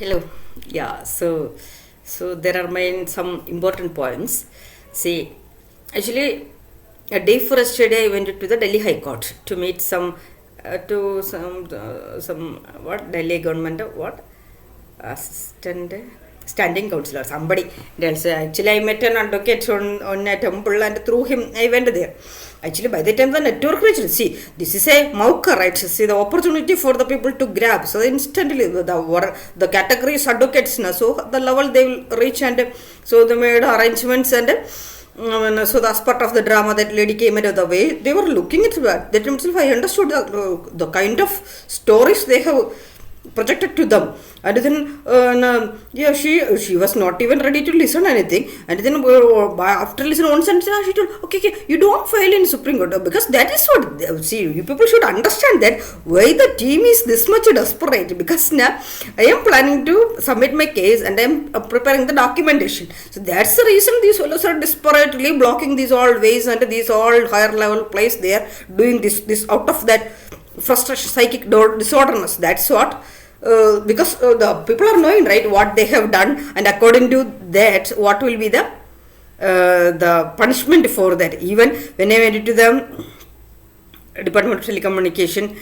Hello. Yeah. So there are some important points. See, actually, a day for yesterday, I went to the Delhi High Court to meet some what Delhi government what assistant standing counselor somebody else. Actually, I met an advocate on a temple, and through him I went there. Actually, by the time the network reached, see, this is a mauka, right? See, the opportunity for the people to grab. So instantly, the categories advocates, so the level they will reach, and so they made arrangements, and so that's part of the drama. That lady came into the way they were looking at that. That himself, I understood the kind of stories they have projected to them, and then yeah, she was not even ready to listen anything, and then after listening one sentence she told, okay, you don't file in Supreme Court, because that is what, see, you people should understand that why the team is this much desperate, because now I am planning to submit my case, and I am preparing the documentation. So that's the reason these fellows are desperately blocking these all ways, and these all higher level place they are doing this out of that frustration, psychic disorderness. That's what, because the people are knowing, right, what they have done, and according to that, what will be the punishment for that. Even when I went to the Department of Telecommunication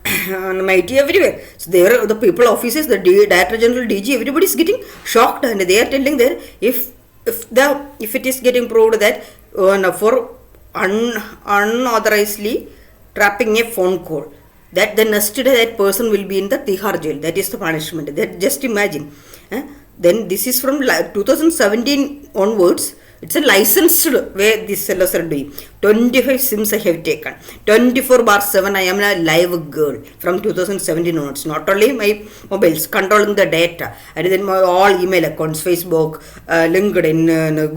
and MIT everywhere, so there the people offices, the Director General, DG, everybody is getting shocked, and they are telling that if it is getting proved that for unauthorizedly trapping a phone call, that the next day that person will be in the Tihar jail. That is the punishment. That, just imagine. Then this is from 2017 onwards. It's a licensed way these sellers are doing. 25 SIMs I have taken. 24/7 I am a live girl from 2017 onwards. Not only my mobiles, controlling the data, and then my all email accounts, Facebook, LinkedIn,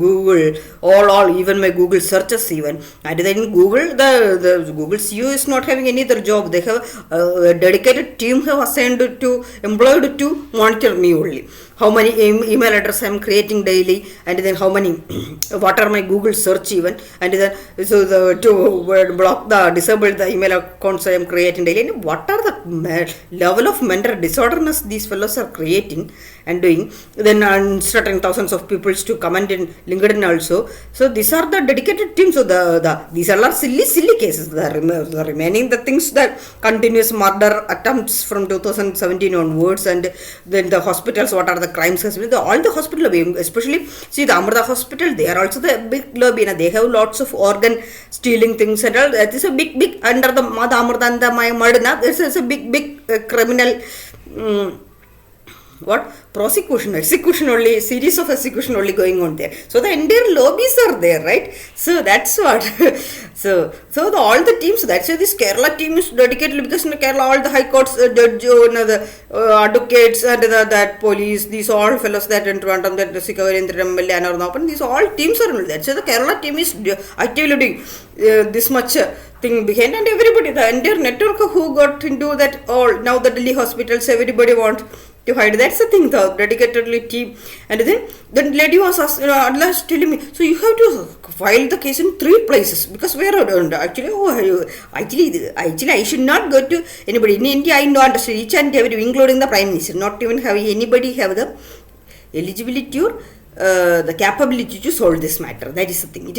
Google, all, even my Google searches even. And then Google, the Google CEO is not having any other job. They have a dedicated team have employed to monitor me only. How many email address I am creating daily, and then how many, what are my Google search even, and then to block disable the email accounts I am creating daily. And what are the level of mental disorderness these fellows are creating and doing? Then instructing thousands of people to comment in LinkedIn also. So these are the dedicated teams. So these are silly cases. The remaining the things, that continuous murder attempts from 2017 onwards, and then the hospitals, what are the crimes, all the hospital lobby, especially see the Amrita hospital, they are also the big lobby, and they have lots of organ stealing things and all. That is a big under the Amrita and the Madana. This is a big criminal. What prosecution, execution only, series of execution only going on there. So the entire lobbies are there, right? So that's what. so all the teams. That's why this Kerala team is dedicated, because in Kerala all the high courts, judge, the advocates, and that police, these all fellows that in Trivandrum, that the these all teams are in that. So the Kerala team is actively doing this much thing behind, and everybody, the entire network who got into that, all now the Delhi hospitals, everybody want to hide. That's the thing, the dedicatedly team. And then the lady was at last telling me, so you have to file the case in 3 places, because where actually I should not go to anybody in India. I don't understand each and every, including the Prime Minister, not even having anybody have the eligibility or the capability to solve this matter. That is the thing. It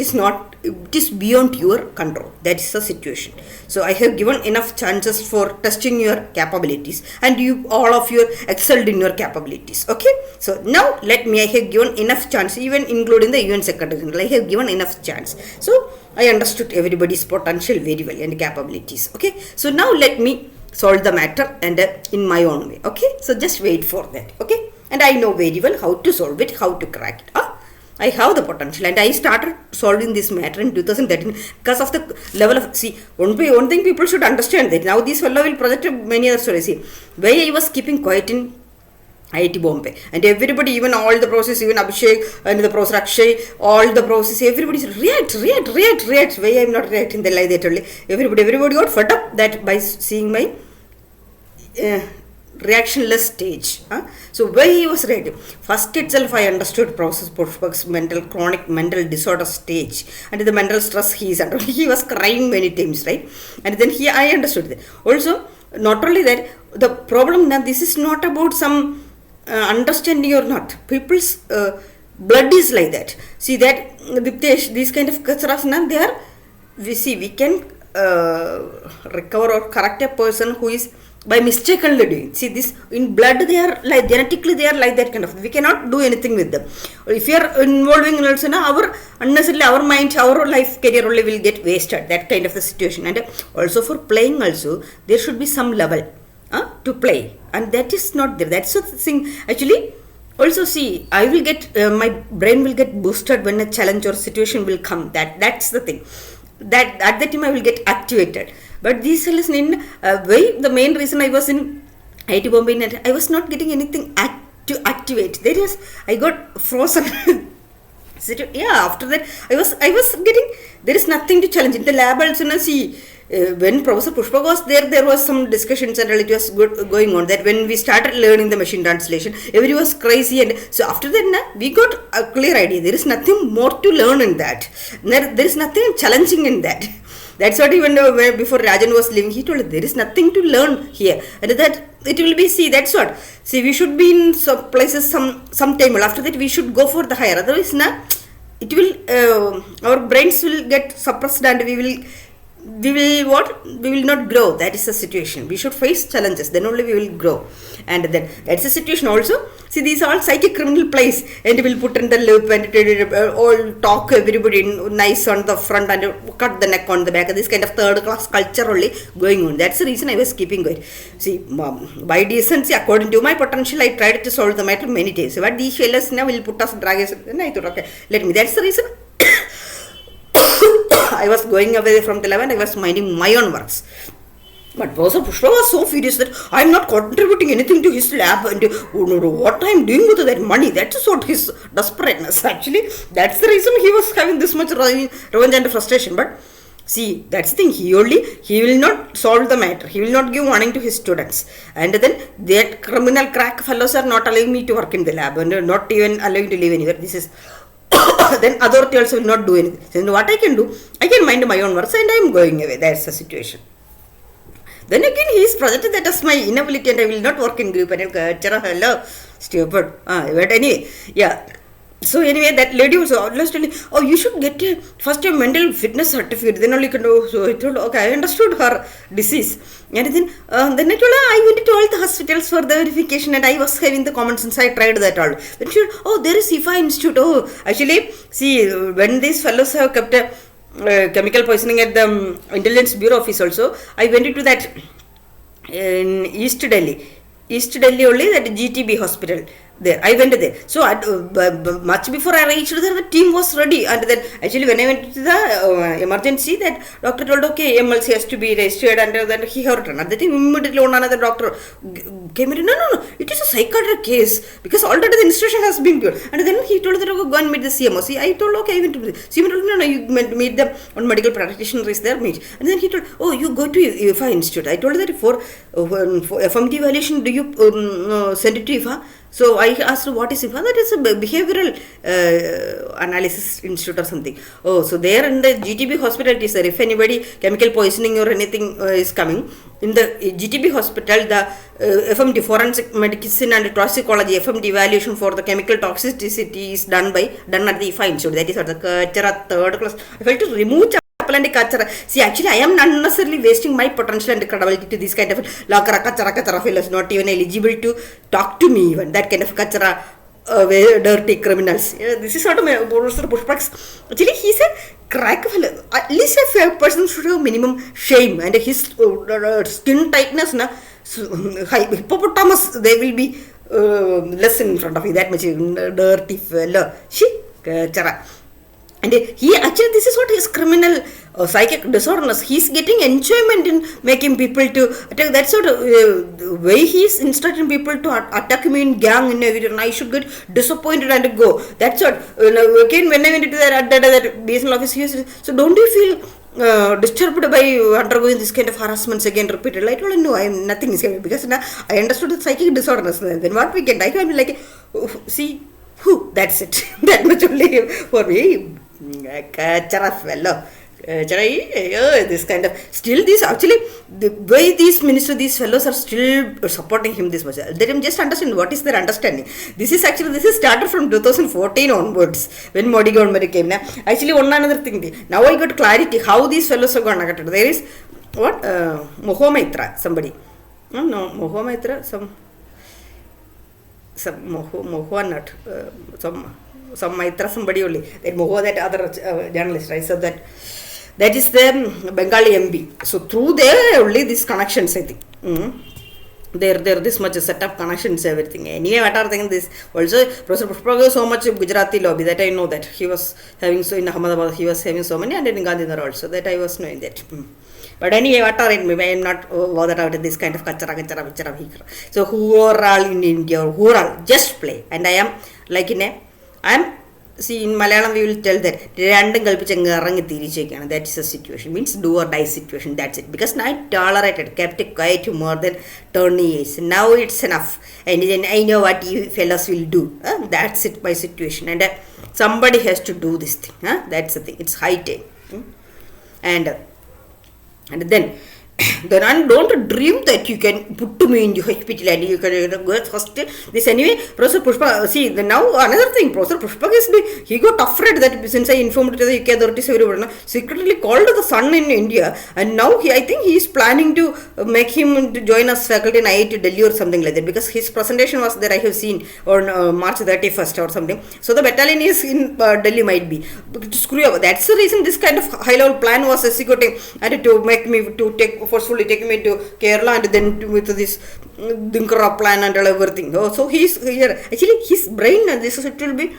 is beyond your control. That is the situation. So I have given enough chances for testing your capabilities, and all of you excelled in your capabilities. Okay. So now I have given enough chance, even including the UN Secretary General. I have given enough chance. So I understood everybody's potential very well and capabilities. Okay. So now let me solve the matter, and in my own way. Okay. So just wait for that. Okay. And I know very well how to solve it, how to crack it. I have the potential, and I started solving this matter in 2013 because of the level of, see, one thing people should understand, that now this fellow will project many other stories. See, why I was keeping quiet in IIT Bombay, and everybody, even all the process, even Abhishek and the Professor Akshay, all the process, everybody said, react. Why I am not reacting? They lie, they tell you. Everybody got fed up that by seeing my reactionless stage. So why he was ready? First itself I understood process Pushpak's chronic mental disorder stage, and the mental stress he is under. He was crying many times, right? And then I understood that. Also, not only that, the problem now, this is not about some understanding or not. People's blood is like that. See that Diptesh, these kind of kacharas, they are, we can recover or correct a person who is by mistakenly doing. See, this in blood, they are like, genetically they are like that kind of. We cannot do anything with them. If you are involving also, our unnecessarily our mind, our life career only will get wasted. That kind of the situation. And also for playing also, there should be some level to play, and that is not there. That's the thing. Actually, also see, I will get my brain will get boosted when a challenge or situation will come. That's the thing. That at that time I will get activated. But these fellows in the main reason I was in IIT Bombay, I was not getting anything to activate. I got frozen. After that I was getting, there is nothing to challenge. In the lab also, see, when Professor Pushpa was there was some discussions and it was going on, that when we started learning the machine translation, everyone was crazy, and so after that we got a clear idea. There is nothing more to learn in that. There is nothing challenging in that. That's what even before Rajan was leaving, he told us there is nothing to learn here, and that it will be, see, that's what. See, we should be in some places some time. After that, we should go for the higher. Otherwise, it will our brains will get suppressed, and we will not grow. That is the situation. We should face challenges, then only we will grow. And then that's the situation also. See, these are all psychic criminal plays, and we will put in the loop and all talk everybody nice on the front and cut the neck on the back. This kind of third class culture only going on. That's the reason I was keeping going. See, by decency, according to my potential, I tried to solve the matter many times. But these fellows now will put us, drag us, and I thought, okay, let me. That's the reason. I was going away from the lab and I was minding my own works. But Professor Pushpa was so furious that I am not contributing anything to his lab, and what I am doing with that money, that's what his desperateness. Actually, that's the reason he was having this much revenge and frustration. But see, that's the thing, he will not solve the matter. He will not give warning to his students. And then that criminal crack fellows are not allowing me to work in the lab and not even allowing to live anywhere. This is then authority also will not do anything. So what I can do, I can mind my own works and I am going away. That's the situation. Then again he is projected that as my inability and I will not work in group. And hello, stupid. But anyway, yeah. So anyway, that lady was always telling, oh, you should get first a mental fitness certificate, then only you can do. So I told, okay, I understood her disease. And then I told her, I went to all the hospitals for the verification and I was having the common sense, I tried that all. Then she said, oh, there is IIT Institute. Oh, actually, see, when these fellows have kept a chemical poisoning at the Intelligence Bureau office also, I went into that in East Delhi only, that GTB hospital. There, I went there. So much before I reached there, the team was ready. And then actually when I went to the emergency, that doctor told, okay, MLC has to be registered, and then he heard it. And the team immediately another doctor came in. No, it is a psychiatric case because already the institution has been given. And then he told that, okay, go and meet the CMO. See, I told, okay, I went to the CMO. Told, no, you meet them on medical practitioner is there, meet. And then he told, oh, you go to IIT Institute. I told that for FMT evaluation, do you send it to IIT? So I asked, what is IIT? That is a behavioral analysis institute or something. Oh, so there in the GTB hospital it is there. If anybody chemical poisoning or anything is coming, in the GTB hospital, the FMT, forensic medicine and toxicology, FMT evaluation for the chemical toxicity is done at the IIT Institute. That is what the third class. I felt to remove and kachara. See, actually, I am not unnecessarily wasting my potential and credibility to this kind of kachara fellows, not even eligible to talk to me even. That kind of kachara, dirty criminals. This is sort of Professor Pushpa's. Actually, he said, crack fellow. At least a person should have minimum shame, and his skin tightness, hippopotamus, they will be less in front of you. That much dirty fellow. She kachara. And he actually, this is what his criminal psychic disorders, he's getting enjoyment in making people to attack. That's sort of way he's instructing people to attack me in gang in every, and I should get disappointed and go. That's what. Again, when I went into that BSNL office, he said, so don't you feel disturbed by undergoing this kind of harassments again repeatedly? I told him, no, I am nothing is happening, because now I understood the psychic disorders. Then what we can, I can be like, see, that's it. That much only for me. Kachara fellow. This kind of still this actually the way these ministers, these fellows are still supporting him this much. Let him just understand what is their understanding. This is started from 2014 onwards when Modi government came. Now, actually, one another thing. Now I got clarity how these fellows are going to get. There is what Mohomaitra, somebody. No, Mohomaitra, some Moho not some Maitra, somebody only. That Moho, that other journalist, right? So that is the Bengali MB. So through there only these connections, I think. There this much set up connections, everything. Anyway, what are things this? Also, Professor Pushpa so much Gujarati lobby that I know that he was having so in Ahmedabad he was having so many, and in Gandhinagar also that I was knowing that. But anyway, what are it? Maybe I am not bothered about this kind of kachara. So who are all in India or who are all just play, and I am like I am. See, in Malayalam we will tell that that is a situation, means do or die situation, that's it. Because I tolerated, kept it quiet more than 20 years. Now it's enough. And then I know what you fellows will do. That's it, my situation. And somebody has to do this thing. That's the thing. It's high time. And then I don't dream that you can put me in the hospital and you can go first. This anyway, Professor Pushpa, see, now another thing, Professor Pushpa he got afraid that since I informed the UK authorities, everyone secretly called the son in India, and now I think he is planning to make him to join us faculty in IIT Delhi or something like that, because his presentation was there, I have seen on March 31st or something. So the battalion is in Delhi, might be. Screw up. That's the reason this kind of high level plan was executing, and to make me to forcefully taking me to Kerala, and then with this Dinkara plan and everything. So he's here. Actually, his brain and this it will be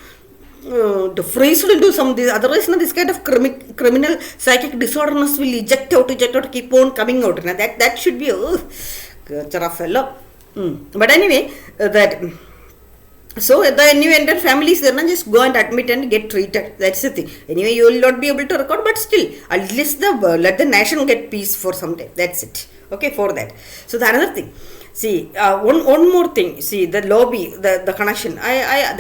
to freeze into some this. Otherwise, this kind of criminal psychic disorders will eject out, keep on coming out. Now that should be a fellow. But anyway, that. So the new entered families there, just go and admit and get treated. That's the thing. Anyway, you will not be able to record, but still, at least let the nation get peace for some time. That's it. Okay, for that. So the another thing. See, one more thing. See, the lobby, the connection. I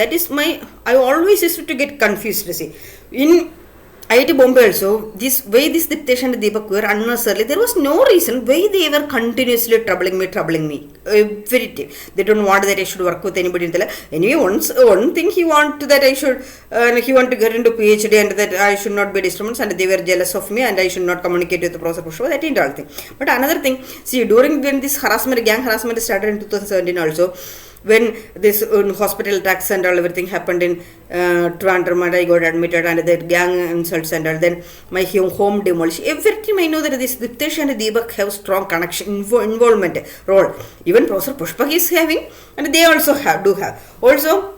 always used to get confused. See, in IIT Bombay also, this Diptesh and Deepak were unnecessarily, there was no reason why they were continuously troubling me. Every day. They don't want that I should work with anybody. Anyway, one thing he want that I should, he want to get into PhD and that I should not be disturbance, and they were jealous of me and I should not communicate with the Professor Pushpa. That ain't all thing. But another thing, see, when this gang harassment started in 2017 also, when this hospital attacks and all everything happened in Trivandrum, and I got admitted, and that gang insults and all, then my home demolished. Everything I know that this Diptesh and Deepak have strong connection, involvement role. Even Professor Pushpa is having, and they also do have. Also,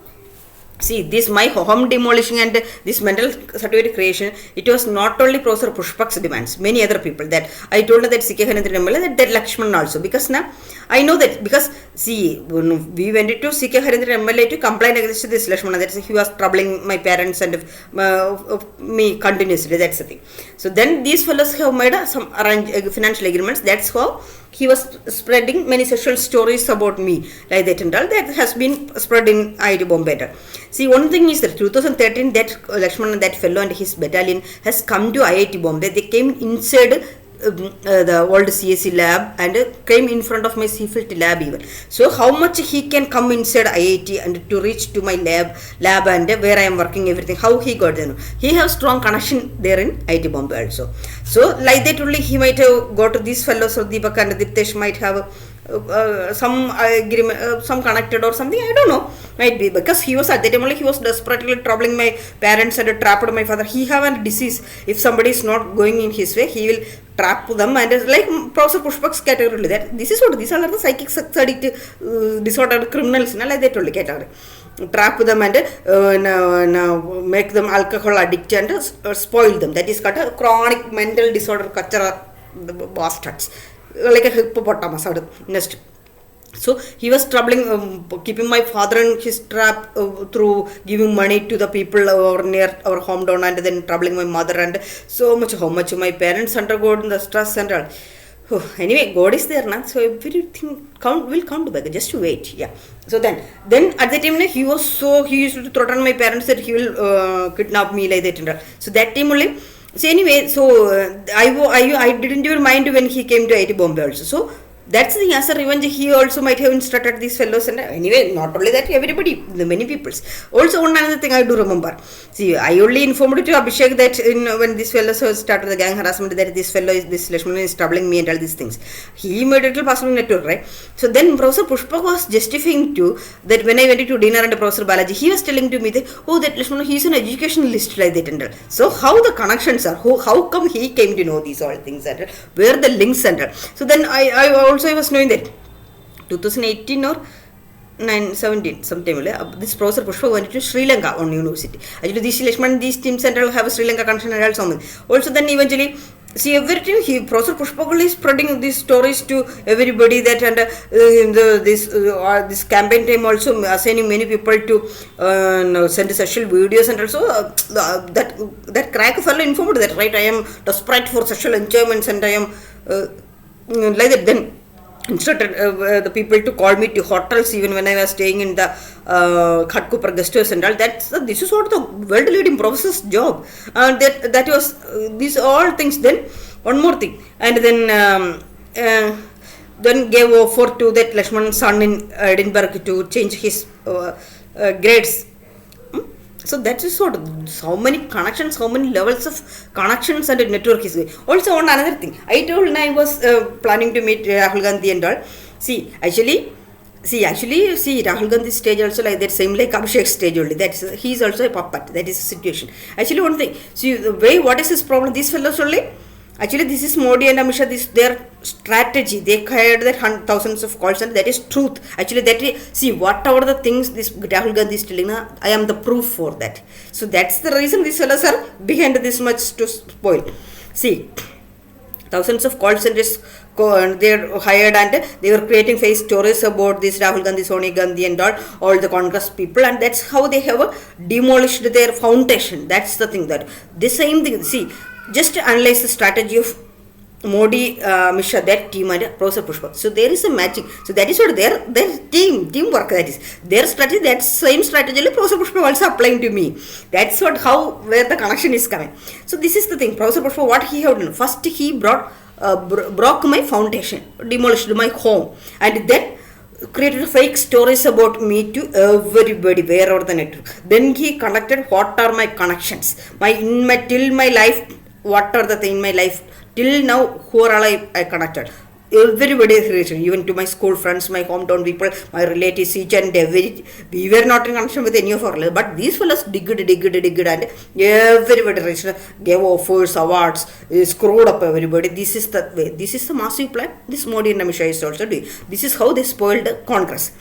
see, this my home demolishing and this mental certificate creation, it was not only Professor Pushpak's demands, many other people that I told her that CK Harendran MLA, that Lakshman also, because now I know that, because see, when we went to CK Harendran MLA to complain against this Lakshman, that he was troubling my parents and me continuously, that's the thing. So then these fellows have made some financial agreements, that's how he was spreading many sexual stories about me, like that and all, that has been spread in IIT Bombay. See, one thing is that 2013, that Lakshman, that fellow and his battalion has come to IIT Bombay. They came inside the old CSC lab and came in front of my CFILT lab even. So how much he can come inside IIT and to reach to my lab and where I am working, everything, how he got there. He has strong connection there in IIT Bombay also. So like that only he might have got to these fellows, so Deepak and Diptesh might have some agreement, some connected or something, I don't know, might be, because he was at that time only, he was desperately troubling my parents and trapped my father. He have a disease, if somebody is not going in his way, he will trap them, and it's like Professor Pushpak's category, that this is what, these are the psychic addict disorder criminals, like that only category. Trap them and make them alcohol addict and spoil them. That is called a chronic mental disorder, bastards. Like a hippopotamus out of nest. So he was troubling, keeping my father in his trap through giving money to the people over near our hometown, and then troubling my mother, and so much, how much my parents undergo the stress and all. Anyway, God is there now, so everything will come back. Just wait, yeah. So then at that time he used to threaten my parents that he will kidnap me, like that and all. So that time only So anyway, so I didn't even mind when he came to IIT Bombay also. So that's the thing. As a revenge, he also might have instructed these fellows. And anyway, not only that, everybody, the many peoples. Also, one another thing I do remember. See, I only informed to Abhishek that when this fellow started the gang harassment, that this Lakshman is troubling me and all these things. He immediately passed on network, right? So then Professor Pushpak was justifying to that when I went to dinner and Professor Balaji, he was telling to me that, oh, that Lakshman, he is an educationalist like that and all. So how the connections are, how come he came to know these all things and all, where the links and all. So then I was knowing that 2018 or 17 sometime this Professor Pushpa went to Sri Lanka on university. Actually, these teams and all have a Sri Lanka connection and all something. Also, then eventually, see everything. Professor Pushpa is spreading these stories to everybody that and this campaign time also assigning many people to send sexual videos and also that crack fellow informed that, right? I am desperate for sexual enjoyments and I am like that. Then instructed the people to call me to hotels even when I was staying in the Khatkupar guest house and all. This is what the world leading professor's job. That was these all things. Then one more thing, and then gave offer to that Lakshman's son in Edinburgh to change his grades. So that is sort of how many connections, how many levels of connections and network is going. Also, on another thing, I told when I was planning to meet Rahul Gandhi and all. See, Rahul Gandhi's stage also like that, same like Abhishek's stage only. He's also a puppet. That is the situation. Actually, one thing. See, the way what is his problem? These fellows only. Actually, this is Modi and Amit Shah, this their strategy. They hired that thousands of calls and that is truth. Actually, whatever the things this Rahul Gandhi is telling, I am the proof for that. So that's the reason these fellows are behind this much to spoil. See, thousands of call centers they are hired and they were creating fake stories about this Rahul Gandhi, Sonia Gandhi and all the Congress people, and that's how they have demolished their foundation. That's the thing, that the same thing. See, just analyze the strategy of Modi, Misha, that team and Professor Pushpa. So there is a matching. So that is what their teamwork, that is. Their strategy, that same strategy Professor Pushpa also applying to me. That's where the connection is coming. So this is the thing. Professor Pushpa, what he had done. First he broke my foundation, demolished my home, and then created fake stories about me to everybody wherever the network. Then he conducted what are my connections, till my life. What are the things in my life till now? Who are all I connected? Everybody is related, even to my school friends, my hometown people, my relatives, each and every. We were not in connection with any of our relatives, but these fellows digged, and everybody reached, gave offers, awards, screwed up everybody. This is the way. This is the massive plan. This Modi and Amit Shah is also doing. This is how they spoiled Congress.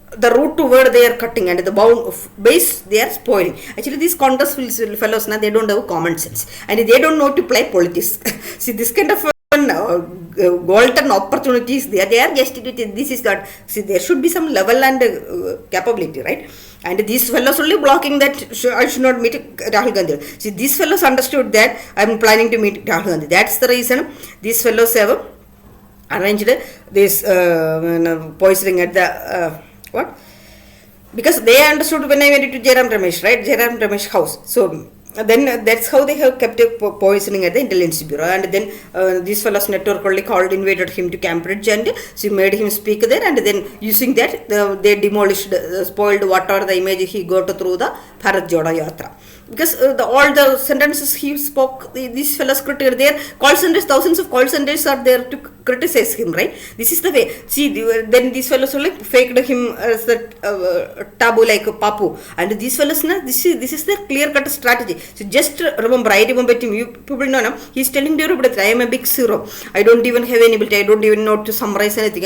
The route to where they are cutting and the bound of base they are spoiling. Actually, these Congress fellows, they don't have common sense and they don't know to play politics. See, this kind of golden opportunities they are just this is that. See, there should be some level and capability, right? And these fellows only blocking that I should not meet Rahul Gandhi. See, these fellows understood that I am planning to meet Rahul Gandhi. That's the reason these fellows have arranged this poisoning at the what? Because they understood when I went to Jairam Ramesh, right? Jairam Ramesh house. So then that's how they have kept poisoning at the intelligence bureau. And then this fellow's network only invaded him to Cambridge and she made him speak there. And then using that, they demolished, spoiled whatever the image he got through the Bharat Jodo Yatra. Because all the sentences he spoke, these fellows critical, their call centers, thousands of call centers are there to criticize him, right? This is the way. See, then these fellows like faked him as the taboo like Papu, and these fellows, this is their clear-cut strategy. So just remember, I remember him. You people know, he's telling everybody that I am a big zero. I don't even have any ability. I don't even know to summarize anything.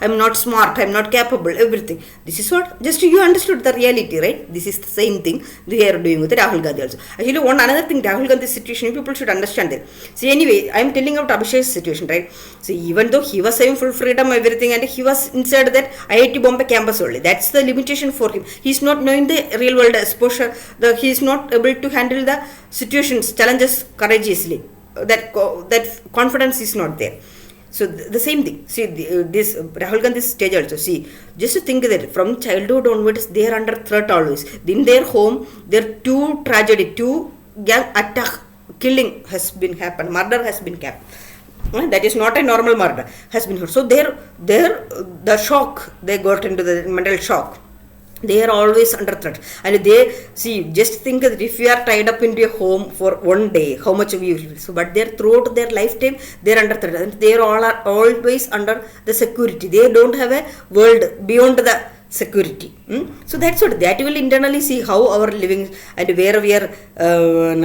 I'm not smart. I'm not capable. Everything. This is what. Just you understood the reality, right? This is the same thing they are doing with it. Rahul Gandhi also. Actually, one another thing, Rahul Gandhi's situation, people should understand it. See, anyway, I am telling about Abhishek's situation, right? See, even though he was having full freedom, everything, and he was inside that IIT Bombay campus only. That's the limitation for him. He is not knowing the real world exposure. He is not able to handle the situations, challenges courageously. That confidence is not there. So the same thing. See, this Rahul Gandhi's stage also. See, just to think that from childhood onwards, they are under threat always. In their home, there are two gang attack killing has been happened, murder has been kept. That is not a normal murder has been heard. So the shock, they got into the mental shock. They are always under threat, and they see. Just think that if you are tied up into a home for one day, how much we will. So, but they're throughout their lifetime, they're under threat, and they are always under the security. They don't have a world beyond the security. So that's what that will internally see how our living and where we are,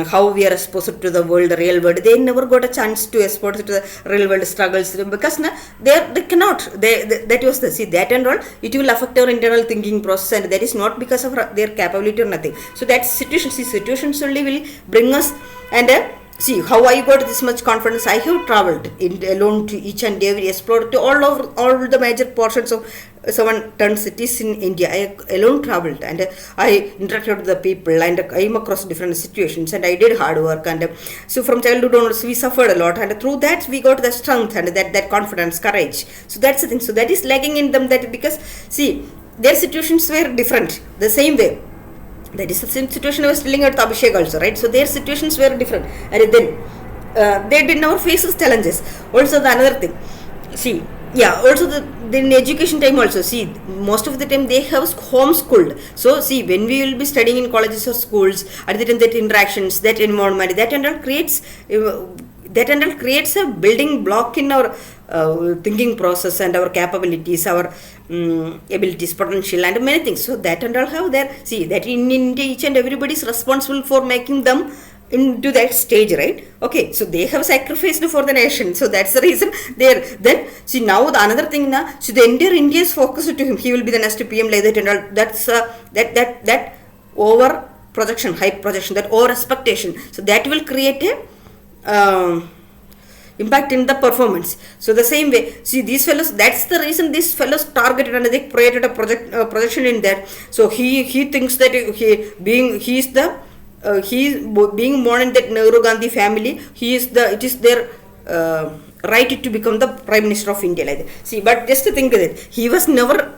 how we are exposed to the world, the real world. They never got a chance to expose to the real world struggles because they cannot. That was the see that and all. It will affect our internal thinking process, and that is not because of their capability or nothing. So that situations only will bring us and. See how I got this much confidence. I have traveled alone to each and every, explored to all the major portions of 7 cities in India. I alone traveled and I interacted with the people and I came across different situations and I did hard work, and so from childhood onwards we suffered a lot, and through that we got the strength and that confidence, courage. So that's the thing. So that is lacking in them, that because see their situations were different the same way. That is the same situation I was telling at Abhishek also, right? So their situations were different, and then they did not face challenges. Also the another thing, see, yeah, also in education time also, see, most of the time they have homeschooled. So see, when we will be studying in colleges or schools, at the time that interactions, that environment, that and all creates a building block in our thinking process and our capabilities, our abilities, potential, and many things. So that and all have there. See that in India, each and everybody is responsible for making them into that stage, right? Okay, so they have sacrificed for the nation. So that's the reason there. Then see now the another thing now. So the entire India is focused to him. He will be the next PM like that and all. That's that over projection, hype projection, that over expectation. So that will create a impact in the performance. So the same way, see these fellows, that's the reason these fellows targeted and they created a projection in that. So he thinks that he is being born in that Nehru Gandhi family, it is their right to become the Prime Minister of India like that. See, but just to think of it, he was never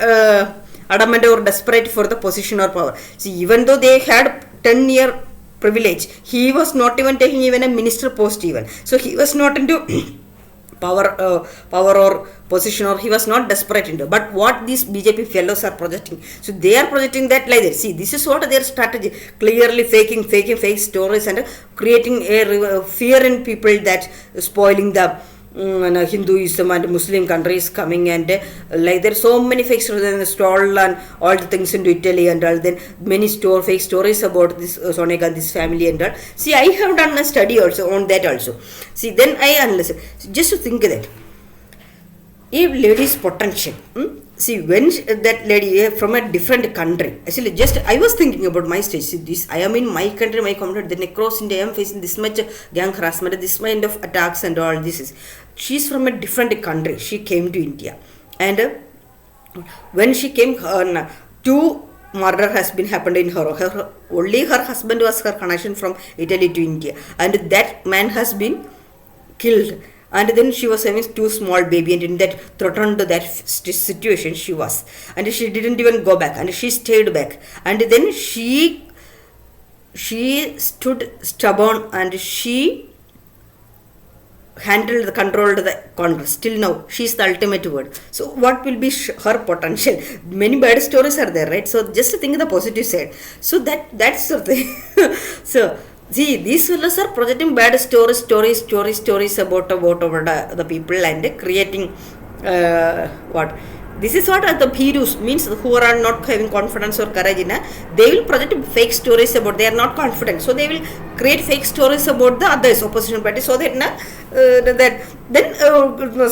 adamant or desperate for the position or power. See, even though they had 10-year privilege, he was not even taking even a minister post even. So he was not into power or position, or he was not desperate into. But what these BJP fellows are projecting, so they are projecting that like that. See, this is what their strategy, clearly faking fake stories and creating a fear in people, that spoiling the Hinduism and Muslim countries coming, and like there are so many fake stories and stall and all the things into Italy and all. Then many fake stories about this Sonia Gandhi's family and all. See, I have done a study also on that also. See, then I analyze just to think that if lady's potential. See, when that lady from a different country, actually just I was thinking about my stage. See, this I am in my country, my community, then across India I am facing this much gang harassment, this kind of attacks and all this is. She's from a different country. She came to India, and when she came, 2 murder has been happened in her. Only her husband was her connection from Italy to India, and that man has been killed. And then she was having 2 small baby, and in that threatened that situation she was, and she didn't even go back, and she stayed back, and then she stood stubborn, and she controlled the Congress. Till now, she is the ultimate word. So what will be her potential? Many bad stories are there, right? So just think of the positive side. So that's the thing. So see, these fellows are projecting bad stories about the people, and creating what? This is what the heroes means, who are not having confidence or courage. They will project fake stories about, they are not confident. So they will create fake stories about the others, opposition party, so that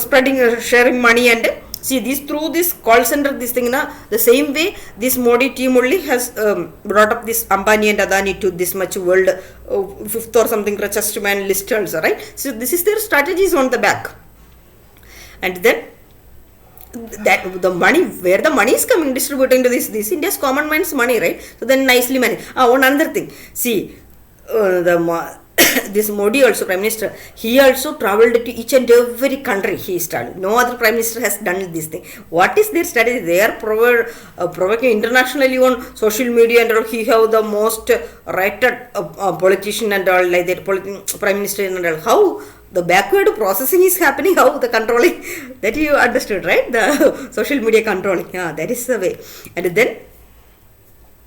spreading, sharing money, and see this through this call center, this thing the same way this Modi team only has brought up this Ambani and Adani to this much world 5th or something richest man list also, right? So this is their strategies on the back, and then that the money, where the money is coming, distributing to this India's common man's money, right? So then nicely managed. One another thing, see the this Modi also, Prime Minister, he also traveled to each and every country he is traveled. No other Prime Minister has done this thing. What is their strategy? They are provoking internationally on social media and all. He have the most rated politician and all, like that, Prime Minister and all. How the backward processing is happening, how the controlling, that you understood, right? The social media controlling, yeah, that is the way. And then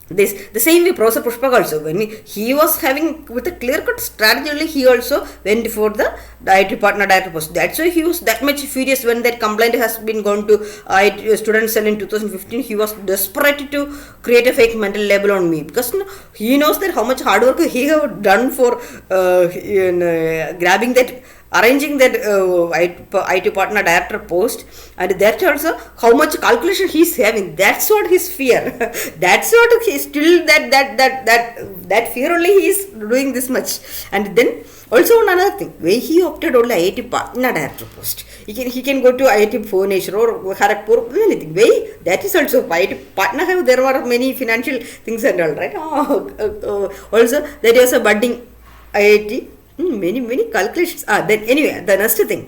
the same way Professor Pushpak also, when he was having with a clear-cut strategy, he also went for the IIT partner director post. That's why he was that much furious when that complaint has been gone to IIT student cell in 2015. He was desperate to create a fake mental label on me, because he knows that how much hard work he have done for grabbing that, arranging that IT partner director post, and that also how much calculation he is having. That's what his fear. That's what he still that fear only he is doing this much. And then also another thing, why he opted only IT partner director post. He can go to IIT Bhubaneswar or Kharagpur, anything. Why? That is also IT partner have, there were many financial things and all, right? Also there is a budding IIT. Many calculations. Then anyway, the next thing.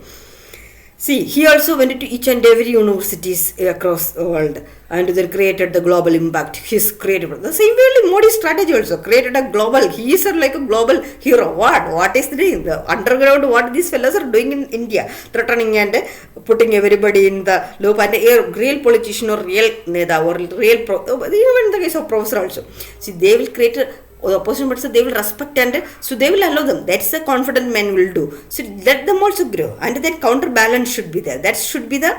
See, he also went to each and every universities across the world and they created the global impact. He's created the same way Modi's strategy also created a global. He is like a global hero. What is the underground? What these fellows are doing in India, threatening and putting everybody in the loop, and a real politician or real neda or real even in the case of professor also. See, they will create the opposition, but so they will respect and so they will allow them. That's a confident man will do. So let them also grow, and that counterbalance should be there. That should be the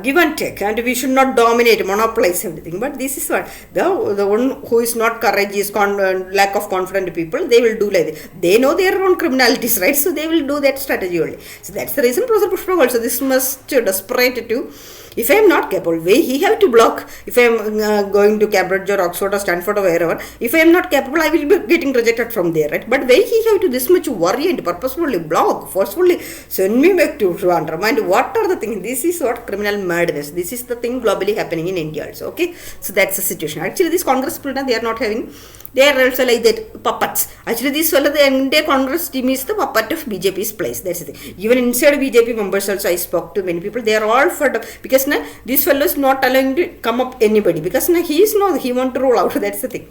give and take, and we should not dominate, monopolize everything. But this is what the one who is not courageous, lack of confident people, they will do like that. They know their own criminalities, right? So they will do that strategy only. So that's the reason Professor Pushpak also this must desperate to. If I am not capable, why he have to block? If I am going to Cambridge or Oxford or Stanford or wherever, if I am not capable, I will be getting rejected from there, right? But why he have to this much worry and purposefully block, forcefully send me back to Trivandrum? And what are the things? This is what criminal madness. This is the thing globally happening in India also. Okay, so that's the situation. Actually, this Congress people, they are not having. They are also like that puppets. Actually, this fellow, the entire Congress team is the puppet of BJP's place. That's the thing. Even inside BJP members also, I spoke to many people. They are all fed up because this fellow is not allowing to come up anybody, because he want to roll out. That's the thing.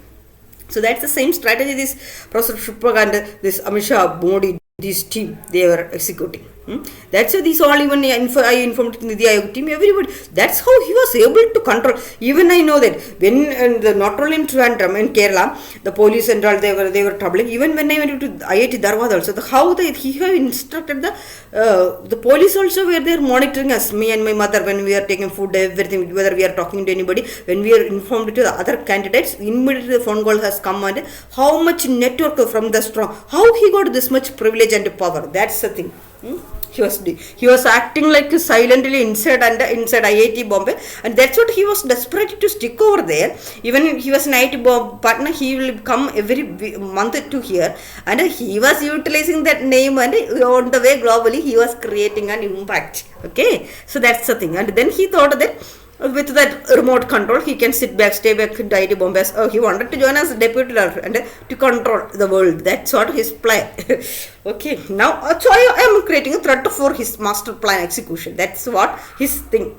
So that's the same strategy this Professor Pushpak and this Amit Shah, Modi, this team, they were executing. That's why these all, even I informed Nidhi Ayog team, everybody. That's how he was able to control. Even I know that when not only in Trivandrum, in Kerala, the police and all, they were troubling. Even when I went to IIT Dharwad also, how he have instructed the police also were there monitoring us, me and my mother, when we are taking food, everything, whether we are talking to anybody, when we are informed to the other candidates, immediately the phone call has come, and how much network from the strong, how he got this much privilege and power. That's the thing. He was acting like silently inside IIT Bombay, and that's what he was desperate to stick over there. Even he was an IIT partner, he will come every month to here, and he was utilizing that name, and on the way globally he was creating an impact. Okay, so that's the thing. And then he thought that with that remote control, he can stay back in IIT Bombay. He wanted to join as deputy director and to control the world. That's what his plan. Okay, now so I am creating a threat for his master plan execution. That's what his thing.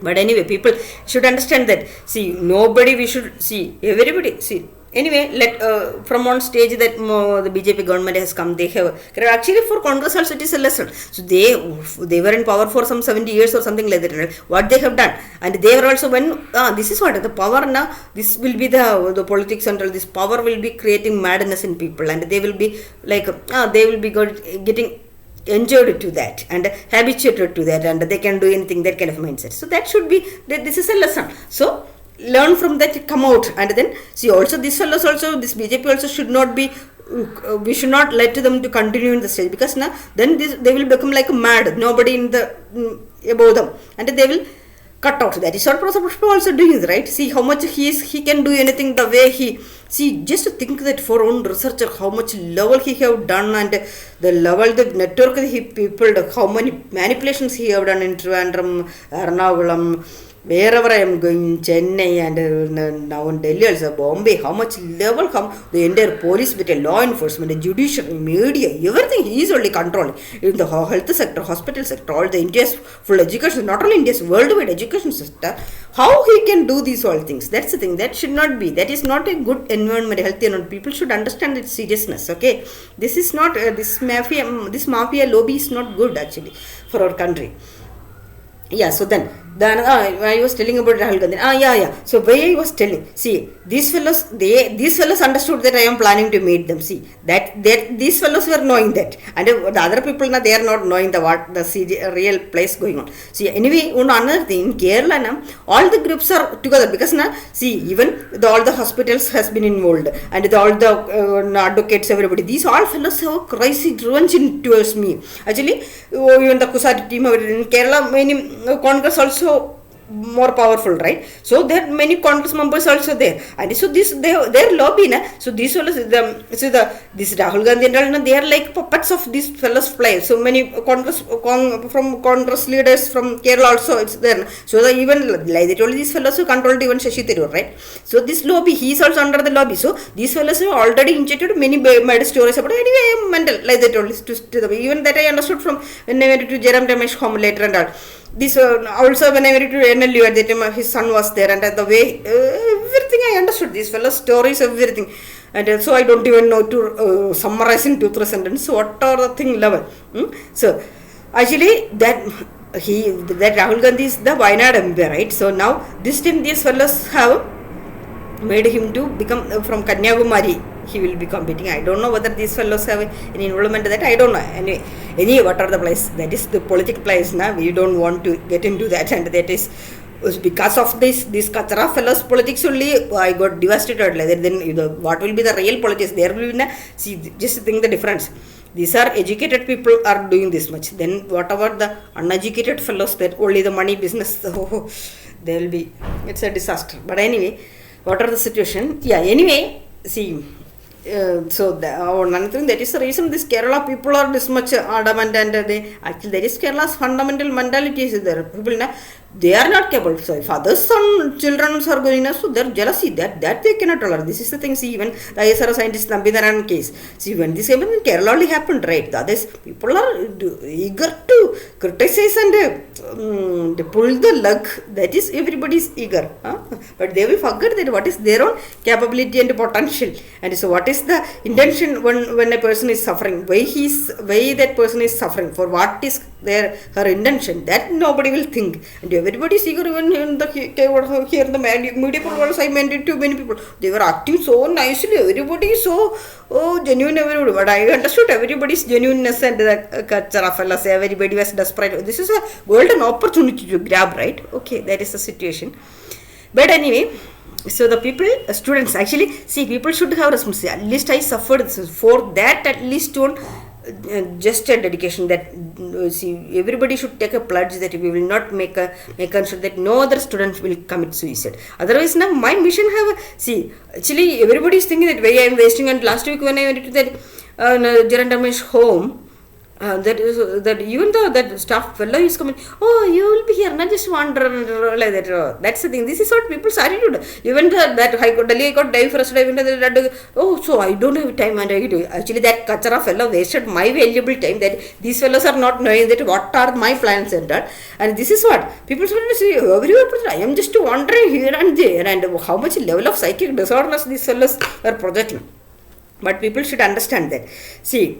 But anyway, people should understand that. See, we should see everybody. See. Anyway, from on stage that the BJP government has come, they have actually for Congress also it is a lesson. So they were in power for some 70 years or something like that. What they have done, and they were also this is what the power now. This will be the politics and all. This power will be creating madness in people, and they will be like they will be getting enjoyed to that and habituated to that, and they can do anything, that kind of mindset. So that should be this is a lesson. So learn from that, come out, and then see also these fellows also, this BJP also should not be, we should not let them to continue in the stage, because then they will become like mad, nobody in the above them, and they will cut out. That is what Professor Pushpak also doing, right? See how much he can do anything the way just to think that for own researcher, how much level he have done, and the level, the network he people, how many manipulations he have done in Trivandrum, Ernakulam, wherever I am going, Chennai and now in Delhi also, Bombay, how much level come the entire police with a law enforcement, the judiciary, media, everything he is only controlling. In the health sector, hospital sector, all the India's full education, not only India's worldwide education sector, how he can do these all things? That's the thing. That should not be. That is not a good environment, healthy environment. People should understand its seriousness. Okay, this is not this mafia lobby is not good actually for our country. Yeah, so then I was telling about Rahul Gandhi. So why I was telling, see, these fellows understood that I am planning to meet them. See, that these fellows were knowing that, and the other people they are not knowing the real place going on. See, anyway, one another thing in Kerala, all the groups are together because see, even all the hospitals has been involved, and all the advocates, everybody. These all fellows have crazy revenge towards me. Actually, even the Kusati team in Kerala, many Congress also more powerful, right? So there are many Congress members also there, and so their lobby, so these fellows, this Rahul Gandhi and they are like puppets of these fellows play. So many from Congress leaders from Kerala also it's there. So even like they told these fellows who controlled even Shashi Tharoor, right? So this lobby, he is also under the lobby. So these fellows have already injected many made stories about. Anyway, I am mental, like they told to them. Even that I understood from when I went to Jairam Ramesh home later and all. This also when I went to NLU at that time, his son was there, and the way everything I understood, these fellow stories, everything, and so I don't even know to summarize in 2-3 sentences what are the thing level. So actually that Rahul Gandhi is the Wayanad MP, right? So now this time these fellows have made him to become from Kanyakumari. He will be competing. I don't know whether these fellows have any involvement in that. I don't know. Anyway, what are the places? That is the political place now. We don't want to get into that, and that is because of this Kachara fellows politics only. I got devastated. Then what will be the real politics? There will be see, just think the difference. These are educated people are doing this much. Then what about the uneducated fellows that only the money business? There will be. It's a disaster. But anyway, what are the situation? Yeah. Anyway, see. So another thing, that is the reason this Kerala people are this much adamant, and actually that is Kerala's fundamental mentality is there. People they are not capable. So if others' children are going, so their jealousy that they cannot tolerate. This is the thing. See, even the ISRO scientist Nambitharan case. See, when this happened in Kerala only happened, right? The others people are eager to criticize and pull the leg. That is everybody is eager, but they will forget that what is their own capability and potential, and so what is the intention when a person is suffering, why that person is suffering, for what is her intention, that nobody will think, and everybody is eager. Even in the here in the media people, I meant it to many people, they were acting so nicely, everybody is so genuine, everybody. But I understood everybody's genuineness, and the Kachara fellas, everybody was desperate. This is a golden opportunity to grab, right? Okay, that is the situation. But anyway, so the people, students, actually, see, people should have responsibility. At least I suffered for that. At least don't just a dedication that see, everybody should take a pledge that we will not make sure that no other student will commit suicide. Otherwise, now my mission have see. Actually, everybody is thinking that way I am wasting. And last week when I went to that Jairam Ramesh home. That even though that staff fellow is coming, you will be here, not just wander like that. That's the thing. This is what people's attitude. Even that Delhi I got dive first dive into that. So I don't have time, and I do. Actually, that Kachara fellow wasted my valuable time. That these fellows are not knowing that what are my plans and that. And this is what people should see. I am just wandering here and there, and how much level of psychic disorders these fellows are projecting. But people should understand that. See,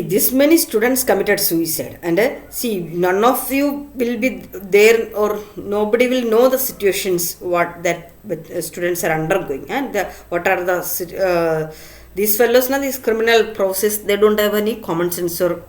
this many students committed suicide, and see, none of you will be there, or nobody will know the situations what that students are undergoing, and what are the these fellows now, this criminal process, they don't have any common sense, or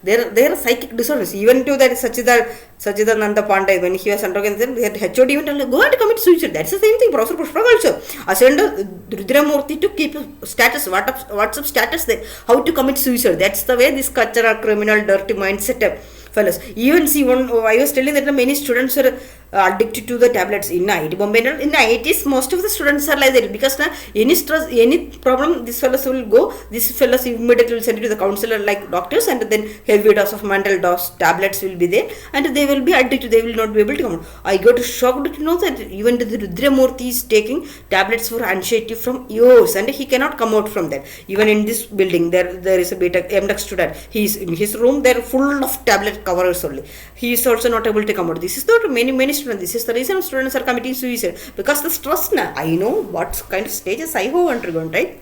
there are psychic disorders. Even to that Sachidananda Pandey, when he was undergoing, they had HOD even told, go and commit suicide. That's the same thing. Professor Pushpak also asked Rudramurthy to keep status, WhatsApp status there, how to commit suicide. That's the way this cultural criminal dirty mindset fellows. Even see, I was telling that many students are addicted to the tablets in IIT Bombay. In IITs, most of the students are like that because any stress, any problem, these fellows will go. These fellows immediately will send it to the counselor like doctors, and then heavy dose of mental dose tablets will be there, and they will be addicted. They will not be able to come out. I got shocked to know that even the Rudramurthy is taking tablets for anxiety from years, and he cannot come out from that. Even in this building, there is a MTech student. He is in his room. They're full of tablet covers only. He is also not able to come out. This is not many students. This is the reason students are committing suicide because the stress. I know what kind of stages I have undergone. Right?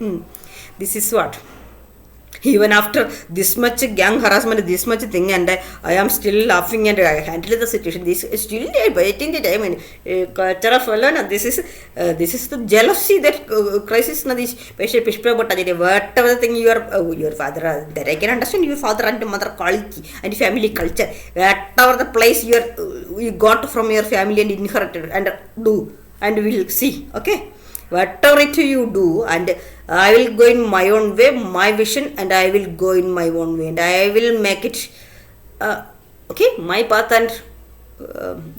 This is what. Even after this much gang harassment, this much thing, and I am still laughing and I handle the situation. This is still waiting the time and culture fellow. This is the jealousy that crisis. This whatever thing your father, that I can understand your father and mother quality and family culture. Whatever the place you got from your family and inherited and do, and we will see. Okay. Whatever it you do, and I will go in my own way, my vision, and I will go in my own way, and I will make it okay, my path and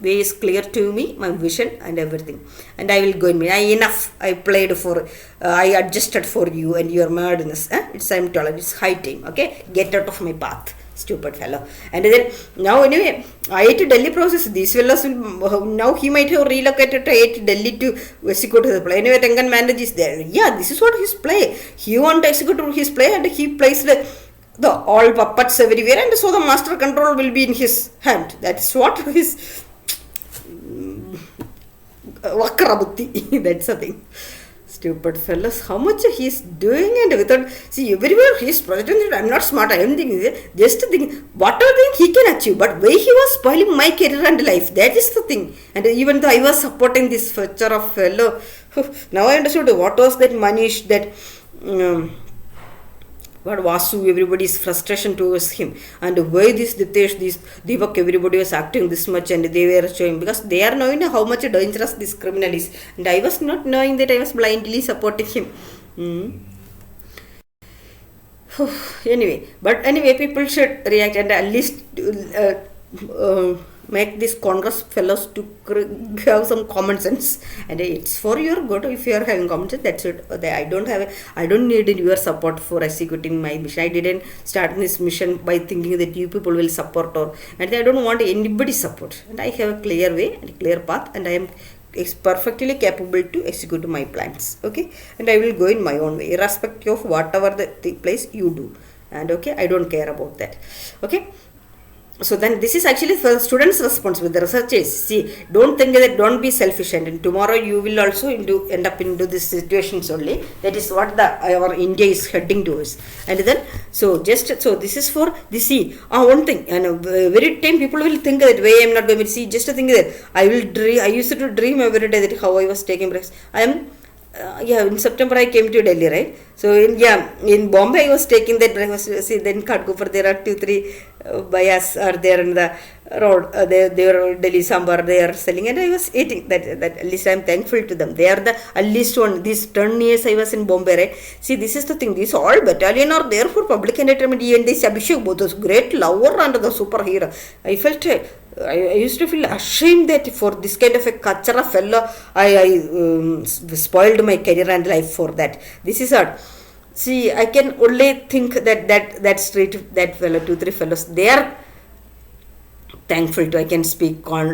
way is clear to me, my vision and everything, and I will go in me. Enough I played for, I adjusted for you and your madness. It's time to, it's high time. Okay, get out of my path, stupid fellow. And then now anyway, IIT Delhi process, these fellows will, now he might have relocated to IIT Delhi to execute his play. Anyway, Tengan Manoj is there. Yeah, this is what his play. He want to execute his play, and he plays the all puppets everywhere, and so the master control will be in his hand. That's what his Vakrabutti. That's the thing. Stupid fellows, how much he is doing, and without, see, everywhere he is projecting. I'm not smart, I am thinking, just think, whatever thing he can achieve, but why he was spoiling my career and life, that is the thing. And even though I was supporting this future of fellow, now I understood what was that Manish, that what Vasu, everybody's frustration towards him, and why this Ditesh, this Deepak, everybody was acting this much, and they were showing, because they are knowing how much dangerous this criminal is, and I was not knowing that, I was blindly supporting him. Anyway, people should react and at least make these Congress fellows to have some common sense, and it's for your good. If you are having common sense, that's it. I don't need your support for executing my mission. I didn't start this mission by thinking that you people will support, and I don't want anybody's support, and I have a clear way and a clear path, and I am perfectly capable to execute my plans. Okay, and I will go in my own way irrespective of whatever the place you do, and okay, I don't care about that. Okay. So then this is actually for the students' responsibility, the researchers. See, don't think that, don't be selfish, and tomorrow you will also end up into these situations only. That is what our India is heading towards. And then, so this is for this. See, one thing, and very time people will think that way I'm not going to see. Just to think that I used to dream every day that how I was taking breaks. I am. In September I came to Delhi, right? So in Bombay I was taking that breakfast. See, then Khatgopar, there are 2-3 buyers are there in the road. They were Delhi sambar they are selling, and I was eating that. At least I am thankful to them. They are the at least one. These 10 years I was in Bombay, right? See, this is the thing. These all battalion are there for public entertainment, and this Abhishek, both those great lover and the superhero. I felt. I used to feel ashamed that for this kind of a kachara fellow, I spoiled my career and life for that. This is hard. See, I can only think that street, that fellow, 2-3 fellows, they are thankful to. I can speak, call,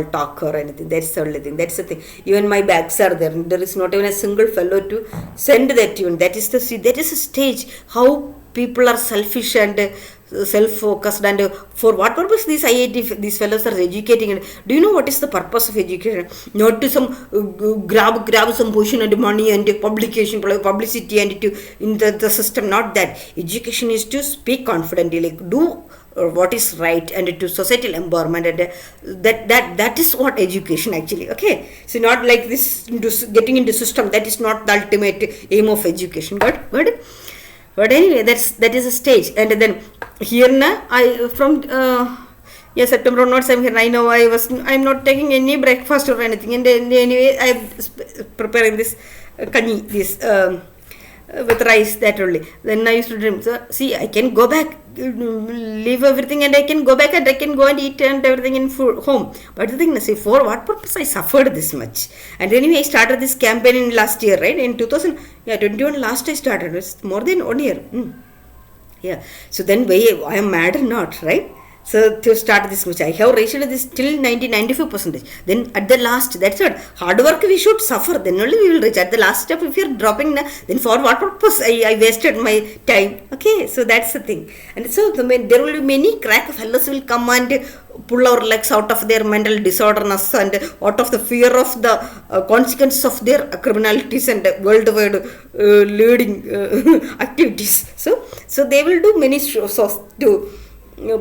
talk or anything. That's the only thing. That's the thing. Even my bags are there. There is not even a single fellow to send that tune. That is a stage. How people are selfish and self-focused, and for what purpose these fellows are educating. And do you know what is the purpose of education? Not to some grab some position and money and publicity and to in the system. Not that. Education is to speak confidently, like do what is right, and to societal empowerment, and that is what education actually. Okay, so not like this getting into system. That is not the ultimate aim of education. But anyway, that is a stage. And then here now I from September onwards I'm here. I know I'm not taking any breakfast or anything, and then anyway I'm preparing this kani, this with rice, that only. Then I used to dream. So see, I can go back leave everything and I can go back and I can go and eat and everything in home. But the thing is, for what purpose I suffered this much? And anyway, I started this campaign in last year, right? In 2021 last I started. It's more than 1 year. Yeah. So then I am mad or not, right? So to start this much, I have reached this till 95%. Then at the last, that's what hard work we should suffer. Then only we will reach. At the last step, if you are dropping, then for what purpose I wasted my time? Okay, so that's the thing. And so there will be many crack fellows will come and pull our legs out of their mental disorderness and out of the fear of the consequences of their criminalities and worldwide leading activities. So they will do many shows to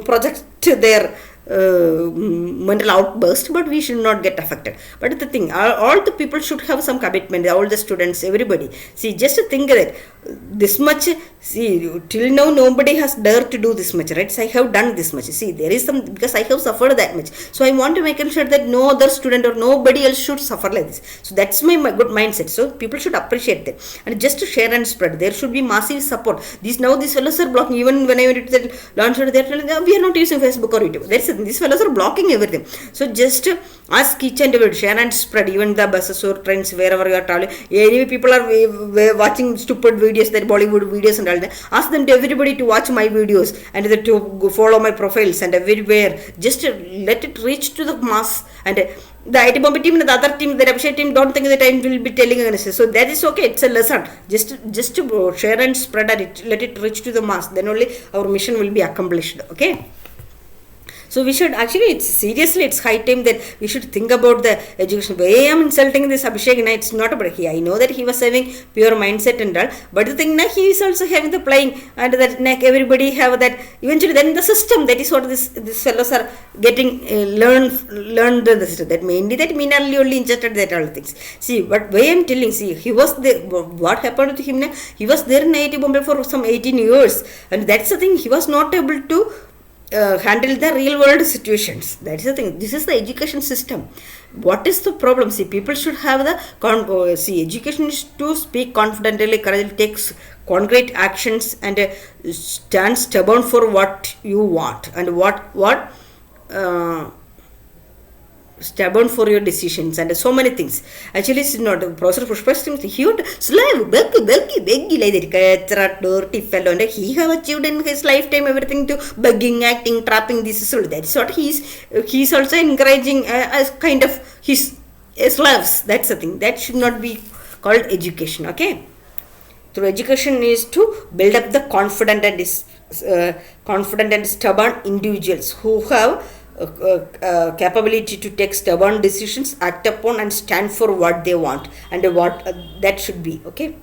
project their mental outburst, but we should not get affected. But the thing, all the people should have some commitment, all the students, everybody. See, just to think that this much, see, till now nobody has dared to do this much, right? So I have done this much. See, there is some, because I have suffered that much. So I want to make sure that no other student or nobody else should suffer like this. So that's my good mindset. So people should appreciate that. And just to share and spread, there should be massive support. These fellows are blocking. Even when I went to the launch, they're telling, we are not using Facebook or YouTube. That's it. These fellows are blocking everything. So just ask each and every, share and spread. Even the buses or trains, wherever you are traveling. Anyway, people are watching stupid videos, that Bollywood videos and all that. Ask them to everybody to watch my videos and to follow my profiles and everywhere. Just let it reach to the mass. And the IIT Bombay team and the other team, the Abhishek team, don't think that I will be telling against it. So that is okay. It's a lesson. Just to share and spread it. Let it reach to the mass. Then only our mission will be accomplished. Okay. So we should actually, it's high time that we should think about the education. Why I am insulting this Abhishek? It's not about he. I know that he was having pure mindset and all, but the thing he is also having the playing, and that everybody have that. Eventually, then the system, that is what these fellows are getting learned the system. That mainly that minerally only injected that all things. See, but why I am telling, see, he was there. What happened to him? He was there in IIT Bombay for some 18 years, and that's the thing. He was not able to handle the real world situations. That's the thing. This is the education system. What is the problem? See, people should have the education is to speak confidently, courageously, takes concrete actions and stand stubborn for what you want and what stubborn for your decisions and so many things. Actually, it's not Professor Pushpa. He would slave, beggy like that, dirty fellow, and he have achieved in his lifetime everything to begging, acting, trapping. This is all. That's what he's also encouraging as kind of his slaves. That's the thing. That should not be called education. Okay. Through education is to build up the confident and stubborn individuals who have capability to take stubborn decisions, act upon and stand for what they want and what that should be. Okay.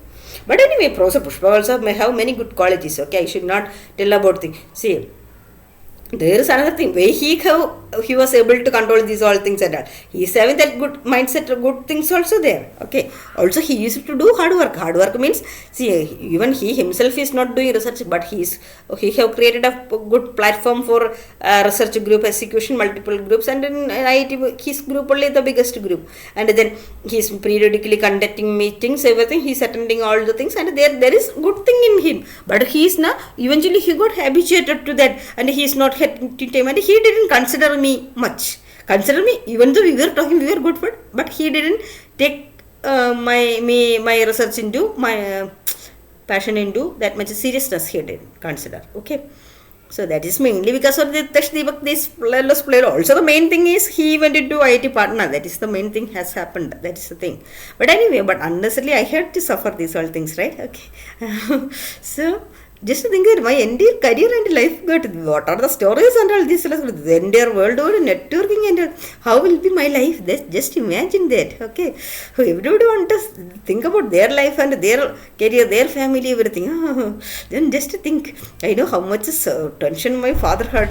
But anyway, Professor Pushpa also may have many good qualities. Okay, I should not tell about things. See, there is another thing. Where he was able to control these all things and all. He is having that good mindset, good things also there. Okay. Also, he used to do hard work. Hard work means, see, even he himself is not doing research, but he have created a good platform for research group execution, multiple groups, and in IIT, his group only the biggest group. And then he is periodically conducting meetings, everything. He is attending all the things, and there is good thing in him. But he is now, eventually he got habituated to that, and he is not having time, and he didn't consider me much. Consider me, even though we were talking, we were good friends, but he didn't take my research into, my passion into that much seriousness. He didn't consider. Okay. So that is mainly because of this player. Also the main thing is he went into IIT partner. That is the main thing has happened. That is the thing. But anyway, but unnecessarily I had to suffer these all things, right? Okay. So just to think that my entire career and life got, what are the stories and all this, the entire world over networking and how will be my life. Just imagine that. Okay. So everybody want to think about their life and their career, their family, everything. Then just to think, I know how much tension my father had.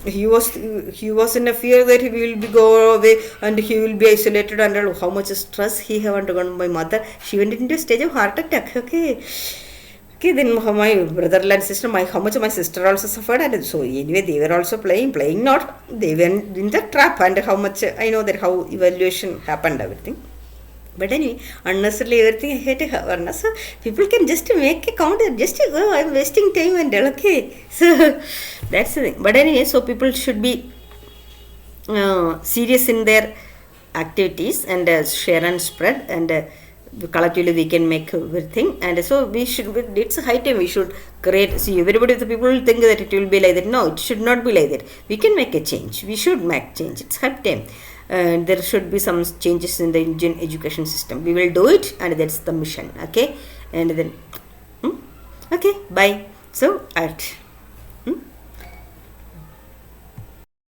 He was in a fear that he will be go away and he will be isolated, and how much stress he have undergone. My mother, she went into a stage of heart attack. Okay, then my brother and sister, how much my sister also suffered, and so anyway they were also playing not, they went in the trap, and how much I know that how evaluation happened, everything. But anyway, unnecessarily everything I hate her. So people can just make a counter, just oh, I'm wasting time and all, okay. So that's the thing. But anyway, so people should be serious in their activities and share and spread, and collectively we can make everything. And so we should, it's high time we should create. See, everybody, the people will think that it will be like that. No, it should not be like that. We can make a change. We should make change. It's high time. There should be some changes in the Indian education system. We will do it, and that's the mission. Okay, and then okay, bye. So at